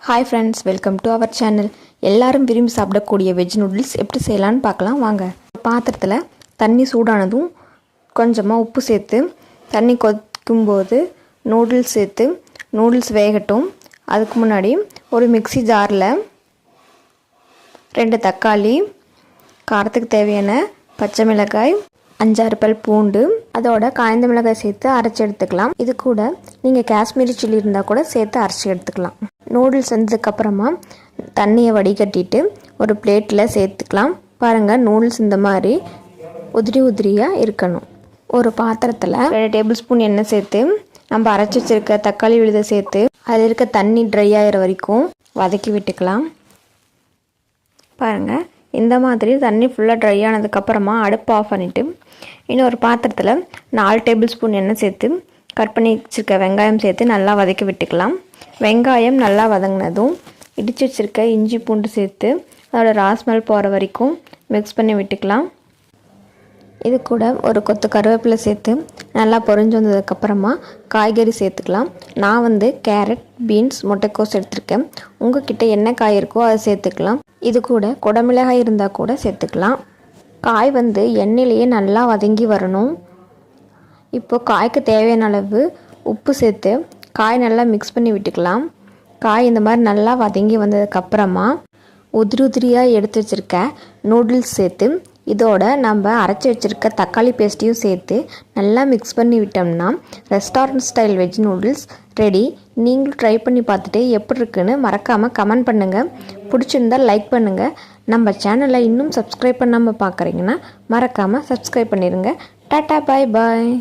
Hi friends, welcome to our channel. எல்லாரும் விரும்பி சாப்பிடக்கூடிய வெஜ் நூடுல்ஸ் எப்படி செய்யலான்னு பார்க்கலாம் வாங்க. பாத்திரத்தில் தண்ணி சூடானதும் கொஞ்சமாக உப்பு சேர்த்து தண்ணி கொதிக்கும்போது நூடுல்ஸ் சேர்த்து நூடுல்ஸ் வேகட்டும். அதுக்கு முன்னாடி ஒரு மிக்ஸி ஜாரில் 2 தக்காளி, காரத்துக்கு தேவையான பச்சை மிளகாய், 5-6 பல் பூண்டு, அதோட காய்ந்த மிளகாய் சேர்த்து அரைச்சி எடுத்துக்கலாம். இது கூட நீங்கள் காஷ்மீரி சில்லி இருந்தால் கூட சேர்த்து அரைச்சி எடுத்துக்கலாம். நூடுல்ஸ் வந்ததுக்கப்புறமா தண்ணியை வடிகட்டிட்டு ஒரு பிளேட்டில் சேர்த்துக்கலாம். பாருங்கள், நூடுல்ஸ் இந்த மாதிரி உதிரியாக இருக்கணும். ஒரு பாத்திரத்தில் 2 டேபிள் ஸ்பூன் எண்ணெய் சேர்த்து நம்ம அரைச்சி வச்சுருக்க தக்காளி விழுதை சேர்த்து அதில் இருக்க தண்ணி ட்ரை ஆகிற வரைக்கும் வதக்கி விட்டுக்கலாம். பாருங்கள், இந்த மாதிரி தண்ணி ஃபுல்லாக ட்ரை ஆனதுக்கப்புறமா அடுப்பு ஆஃப் பண்ணிவிட்டு இன்னொரு பாத்திரத்தில் 4 டேபிள் ஸ்பூன் எண்ணெய் சேர்த்து கட் பண்ணி வச்சுருக்க வெங்காயம் சேர்த்து நல்லா வதக்கி விட்டுக்கலாம். வெங்காயம் நல்லா வதங்கினதும் இடித்து வச்சுருக்க இஞ்சி பூண்டு சேர்த்து அதோட ராஸ்மெல் போகிற வரைக்கும் மிக்ஸ் பண்ணி விட்டுக்கலாம். இது கூட ஒரு கொத்து கருவேப்பிலை சேர்த்து நல்லா பொரிஞ்சு வந்ததுக்கப்புறமா காய்கறி சேர்த்துக்கலாம். நான் கேரட், பீன்ஸ், முட்டைக்கோஸ் எடுத்துருக்கேன். உங்கள்கிட்ட என்ன காய் இருக்கோ அதை சேர்த்துக்கலாம். இது கூட குடமிளகாய் இருந்தால் கூட சேர்த்துக்கலாம். காய் எண்ணெயிலேயே நல்லா வதங்கி வரணும். இப்போது காய்க்கு தேவையான அளவு உப்பு சேர்த்து காய் நல்லா மிக்ஸ் பண்ணி விட்டுக்கலாம். காய் இந்த மாதிரி நல்லா வதங்கி வந்ததுக்கப்புறமா உதிரியாக எடுத்து வச்சுருக்க நூடுல்ஸ் சேர்த்து இதோட நம்ம அரைச்சி வச்சுருக்க தக்காளி பேஸ்ட்டையும் சேர்த்து நல்லா மிக்ஸ் பண்ணி விட்டோம்னா restaurant style veg noodles ready. நீங்களும் ட்ரை பண்ணி பார்த்துட்டு எப்படி இருக்குன்னு மறக்காமல் கமெண்ட் பண்ணுங்கள். பிடிச்சிருந்தால் லைக் பண்ணுங்கள். நம்ம சேனலை இன்னும் சப்ஸ்கிரைப் பண்ணாமல் பார்க்குறீங்கன்னா மறக்காமல் சப்ஸ்கிரைப் பண்ணிடுங்க. டாட்டா, பாய் பாய்.